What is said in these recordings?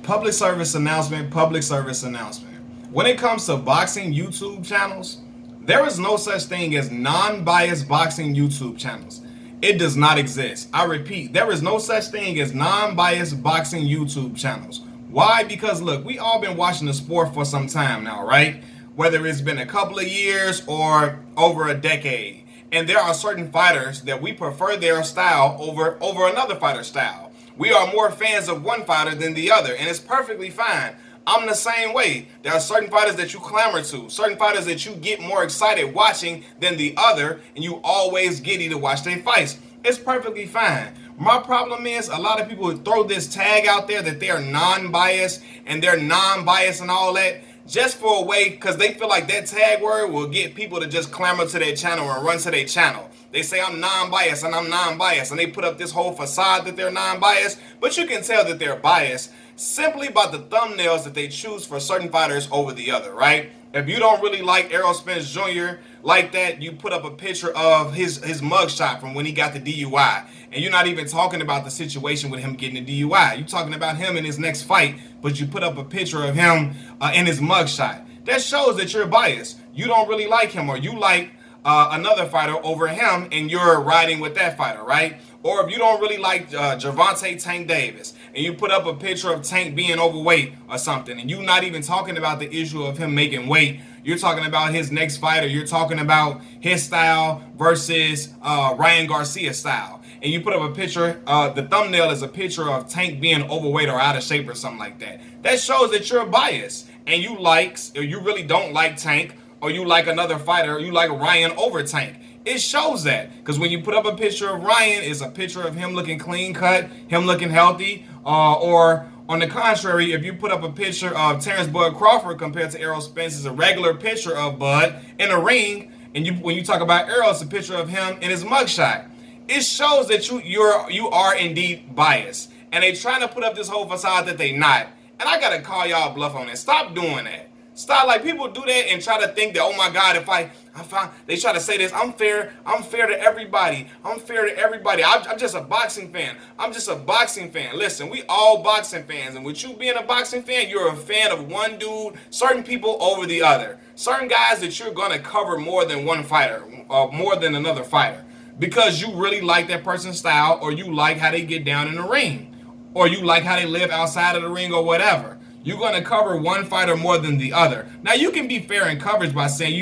Public service announcement, public service announcement. When it comes to boxing YouTube channels, there is no such thing as non-biased boxing YouTube channels. It does not exist. I repeat, there is no such thing as non-biased boxing YouTube channels. Why? Because look, we all been watching the sport for some time now, right? Whether it's been a couple of years or over a decade. And there are certain fighters that we prefer their style over another fighter's style. We are more fans of one fighter than the other, and it's perfectly fine. I'm the same way. There are certain fighters that you clamor to, certain fighters that you get more excited watching than the other, and you always giddy to watch their fights. It's perfectly fine. My problem is a lot of people throw this tag out there that they're non-biased and they're non-biased and all that just for a way because they feel like that tag word will get people to just clamor to their channel and run to their channel. They say I'm non-biased and I'm non-biased, and they put up this whole facade that they're non-biased, but you can tell that they're biased simply by the thumbnails that they choose for certain fighters over the other, right? If you don't really like Errol Spence Jr. like that, you put up a picture of his mugshot from when he got the DUI. And you're not even talking about the situation with him getting the DUI. You're talking about him in his next fight, but you put up a picture of him in his mugshot. That shows that you're biased. You don't really like him, or you like another fighter over him, and you're riding with that fighter, right? Or if you don't really like Gervonta Tank Davis, and you put up a picture of Tank being overweight or something, and you're not even talking about the issue of him making weight, you're talking about his next fighter, you're talking about his style versus Ryan Garcia's style. And you put up a picture, the thumbnail is a picture of Tank being overweight or out of shape or something like that. That shows that you're biased, and you like, or you really don't like Tank, or you like another fighter, or you like Ryan over Tank. It shows that, because when you put up a picture of Ryan, it's a picture of him looking clean cut, him looking healthy, or on the contrary, if you put up a picture of Terrence Bud Crawford compared to Errol Spence, it's a regular picture of Bud in a ring, and when you talk about Errol, it's a picture of him in his mugshot. It shows that you are indeed biased, and they trying to put up this whole facade that they not. And I gotta call y'all bluff on it. Stop doing that. Stop, like, people do that and try to think that, oh my God, if I find, they try to say this, I'm fair to everybody. I'm fair to everybody. I'm just a boxing fan. I'm just a boxing fan. Listen, we all boxing fans, and with you being a boxing fan, you're a fan of one dude, certain people over the other. Certain guys that you're gonna cover more than one fighter, more than another fighter, because you really like that person's style, or you like how they get down in the ring, or you like how they live outside of the ring, or whatever. You're going to cover one fighter more than the other. Now, you can be fair in coverage by saying,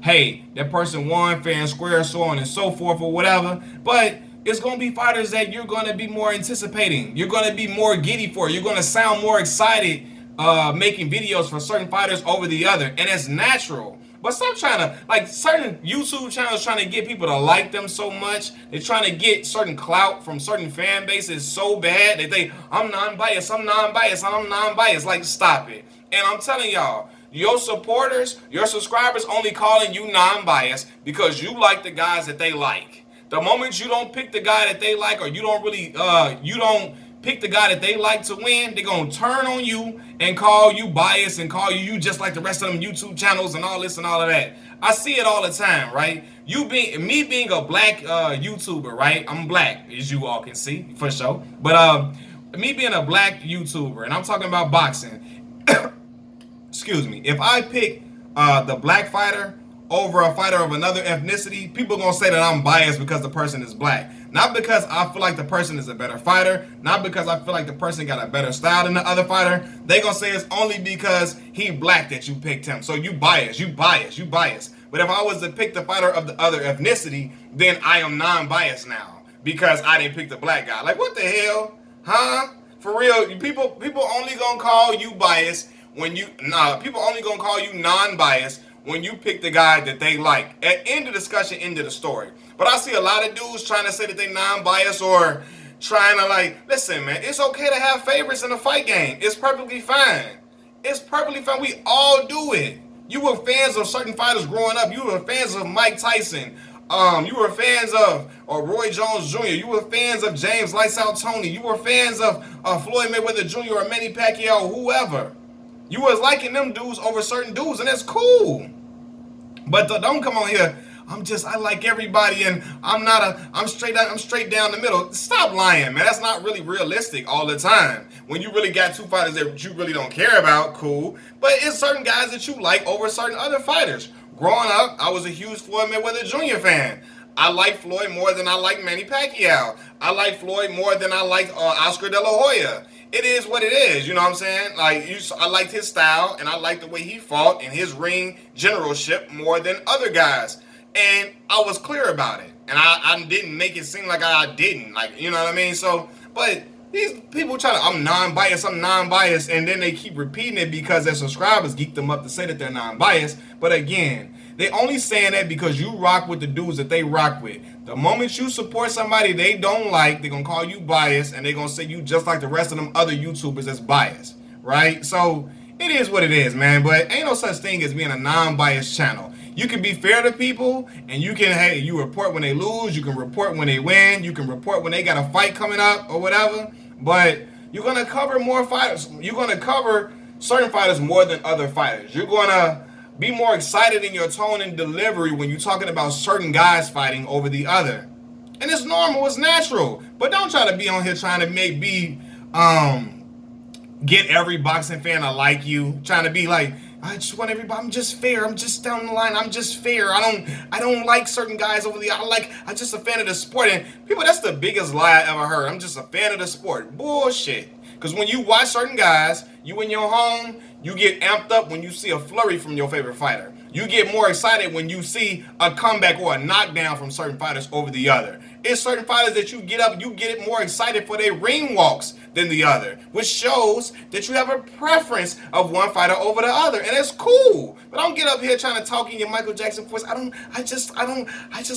hey, that person won fair and square, so on and so forth, or whatever. But it's going to be fighters that you're going to be more anticipating. You're going to be more giddy for. You're going to sound more excited making videos for certain fighters over the other. And it's natural. But stop trying to, like, certain YouTube channels trying to get people to like them so much. They're trying to get certain clout from certain fan bases so bad that I'm non-biased, I'm non-biased, I'm non-biased. Like, stop it. And I'm telling y'all, your supporters, your subscribers only calling you non-biased because you like the guys that they like. The moment you don't pick the guy that they like, or you don't really, you don't pick the guy that they like to win, they're going to turn on you and call you biased and call you just like the rest of them YouTube channels and all this and all of that. I see it all the time, right? Me being a black YouTuber, right? I'm black, as you all can see, for sure. But me being a black YouTuber, and I'm talking about boxing, excuse me, if I pick the black fighter over a fighter of another ethnicity, people are going to say that I'm biased because the person is black. Not because I feel like the person is a better fighter, not because I feel like the person got a better style than the other fighter. They going to say it's only because he black that you picked him. So you biased, you biased, you biased. But if I was to pick the fighter of the other ethnicity, then I am non-biased now because I didn't pick the black guy. Like, what the hell? Huh? For real, people only going to call you biased when you, people only going to call you non-biased when you pick the guy that they like. At end of discussion, end of the story. But I see a lot of dudes trying to say that they non-biased, or trying to, like, listen, man, it's okay to have favorites in a fight game. It's perfectly fine. It's perfectly fine. We all do it. You were fans of certain fighters growing up. You were fans of Mike Tyson. You were fans of Roy Jones Jr. You were fans of James Lights Out Tony. You were fans of Floyd Mayweather Jr. or Manny Pacquiao, whoever. You was liking them dudes over certain dudes, and that's cool. But don't come on here I like everybody, and I'm straight down the middle. Stop lying, man. That's not really realistic all the time. When you really got two fighters that you really don't care about, cool. But it's certain guys that you like over certain other fighters. Growing up, I was a huge Floyd Mayweather Jr. fan. I like Floyd more than I like Manny Pacquiao. I like Floyd more than I like Oscar De La Hoya. It is what it is, you know what I'm saying? I liked his style, and I liked the way he fought and his ring generalship more than other guys. And I was clear about it. And I didn't make it seem like I didn't. Like, you know what I mean? So, but these people I'm non-biased, and then they keep repeating it because their subscribers geek them up to say that they're non-biased. But again, they only saying that because you rock with the dudes that they rock with. The moment you support somebody they don't like, they're gonna call you biased, and they're gonna say you just like the rest of them other YouTubers that's biased, right? So it is what it is, man. But ain't no such thing as being a non-biased channel. You can be fair to people, and you report when they lose, you can report when they win, you can report when they got a fight coming up or whatever. But you're gonna cover more fighters. You're gonna cover certain fighters more than other fighters. You're gonna be more excited in your tone and delivery when you're talking about certain guys fighting over the other. And it's normal, it's natural. But don't try to be on here trying to get every boxing fan to like you. Trying to be like, I just want everybody, I'm just fair. I'm just down the line. I'm just fair. I don't like certain guys over the I'm just a fan of the sport. And people, that's the biggest lie I ever heard. I'm just a fan of the sport. Bullshit. Because when you watch certain guys, you in your home, you get amped up when you see a flurry from your favorite fighter. You get more excited when you see a comeback or a knockdown from certain fighters over the other. It's certain fighters that you get it more excited for their ring walks than the other, which shows that you have a preference of one fighter over the other, and it's cool. But don't get up here trying to talk in your Michael Jackson voice. I just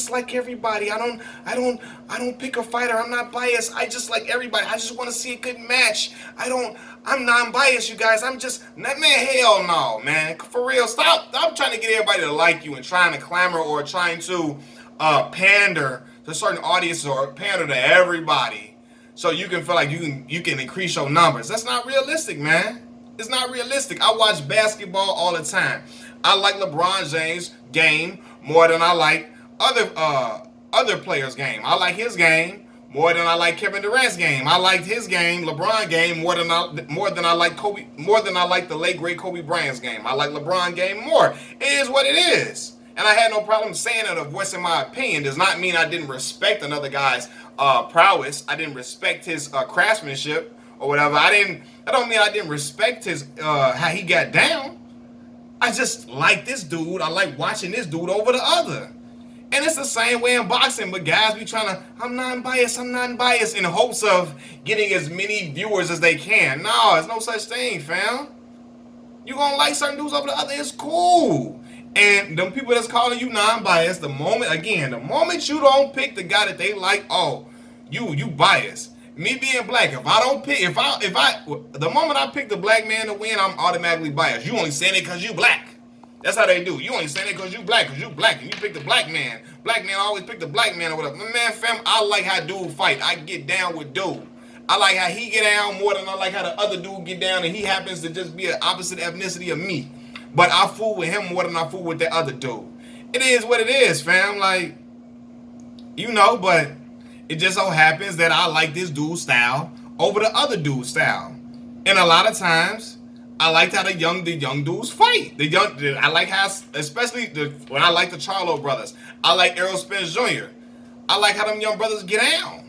like everybody. I don't pick a fighter. I'm not biased. I just like everybody. I just want to see a good match. I'm non-biased, you guys. Man, hell no, man. For real, stop trying to get everybody to like you and trying to clamor or trying to pander to certain audiences or pander to everybody so you can feel like you can increase your numbers. That's not realistic, man. It's not realistic. I watch basketball all the time. I like LeBron James' game more than I like other players' game. I like his game more than I like Kevin Durant's game. I liked his game, LeBron game, more than I like the late great Kobe Bryant's game. I like LeBron game more. It is what it is. And I had no problem saying it or voicing my opinion. Does not mean I didn't respect another guy's prowess. I didn't respect his craftsmanship or whatever. That don't mean I didn't respect his how he got down. I just like this dude. I like watching this dude over the other. And it's the same way in boxing, but guys be trying to, I'm non-biased in hopes of getting as many viewers as they can. No, there's no such thing, fam. You gonna like certain dudes over the other, it's cool. And them people that's calling you non-biased, the moment you don't pick the guy that they like, oh, you biased. Me being black, the moment I pick the black man to win, I'm automatically biased. You only saying it because you black. That's how they do. You only saying it because you black, and you pick the black man. Black man always pick the black man or whatever. Man, fam, I like how dude fight. I get down with dude. I like how he get down more than I like how the other dude get down, and he happens to just be an opposite ethnicity of me. But I fool with him more than I fool with the other dude. It is what it is, fam. But it just so happens that I like this dude's style over the other dude's style. And a lot of times, I liked how the young dudes fight. I like how, especially when I like the Charlo brothers. I like Errol Spence Jr. I like how them young brothers get down.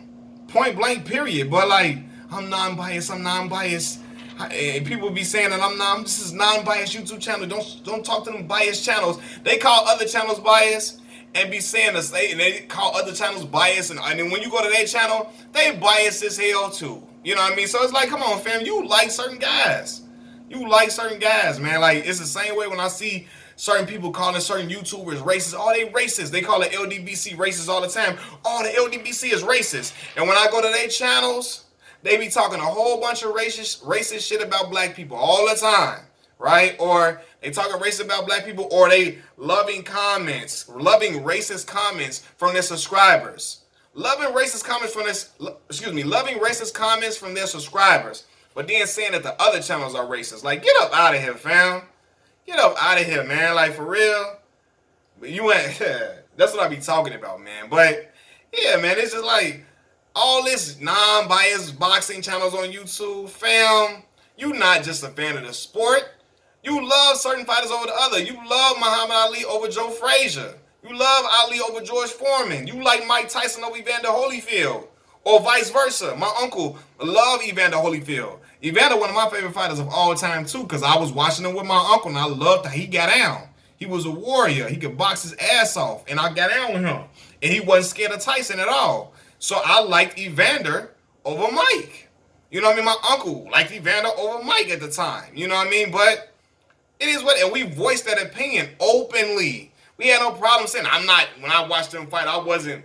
Point blank, period. But I'm non-biased. And people be saying that this is non-biased YouTube channel. Don't talk to them biased channels. They call other channels biased and be saying and they call other channels biased. And then when you go to their channel, they biased as hell too. You know what I mean? So it's like, come on, fam. You like certain guys. Man. It's the same way when I see certain people calling certain YouTubers racist. Oh, they racist. They call it LDBC racist all the time. Oh, the LDBC is racist. And when I go to their channels, they be talking a whole bunch of racist shit about black people all the time, right? Or they talking racist about black people, or they loving racist comments from their subscribers. Loving racist comments from their subscribers. But then saying that the other channels are racist. Get up out of here, fam. Get up out of here, man. For real. You ain't. That's what I be talking about, man. But yeah, man, it's just like all this non-biased boxing channels on YouTube, fam. You not just a fan of the sport. You love certain fighters over the other. You love Muhammad Ali over Joe Frazier. You love Ali over George Foreman. You like Mike Tyson over Evander Holyfield. Or vice versa. My uncle loved Evander Holyfield. Evander, one of my favorite fighters of all time, too, because I was watching him with my uncle, and I loved how he got down. He was a warrior. He could box his ass off, and I got down with him. And he wasn't scared of Tyson at all. So I liked Evander over Mike. You know what I mean? My uncle liked Evander over Mike at the time. You know what I mean? But it is what, and we voiced that opinion openly. We had no problem saying, I'm not, when I watched them fight, I wasn't,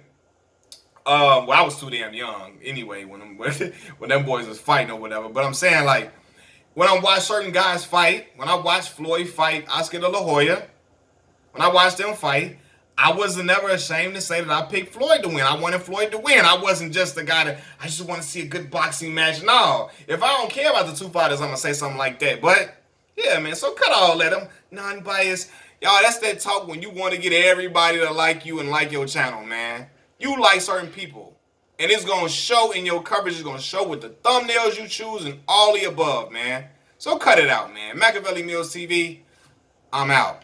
well, I was too damn young anyway when when them boys was fighting or whatever. But I'm saying, like, when I watch certain guys fight, when I watched Floyd fight Oscar De La Hoya, when I watched them fight, I was never ashamed to say that I picked Floyd to win. I wanted Floyd to win. I wasn't just the guy that, I just want to see a good boxing match. No. If I don't care about the two fighters, I'm going to say something like that. But, yeah, man, so cut all that. I'm non-biased. Y'all, that's that talk when you want to get everybody to like you and like your channel, man. You like certain people. And it's going to show in your coverage. It's going to show with the thumbnails you choose and all the above, man. So cut it out, man. Machiavelli Mills TV, I'm out.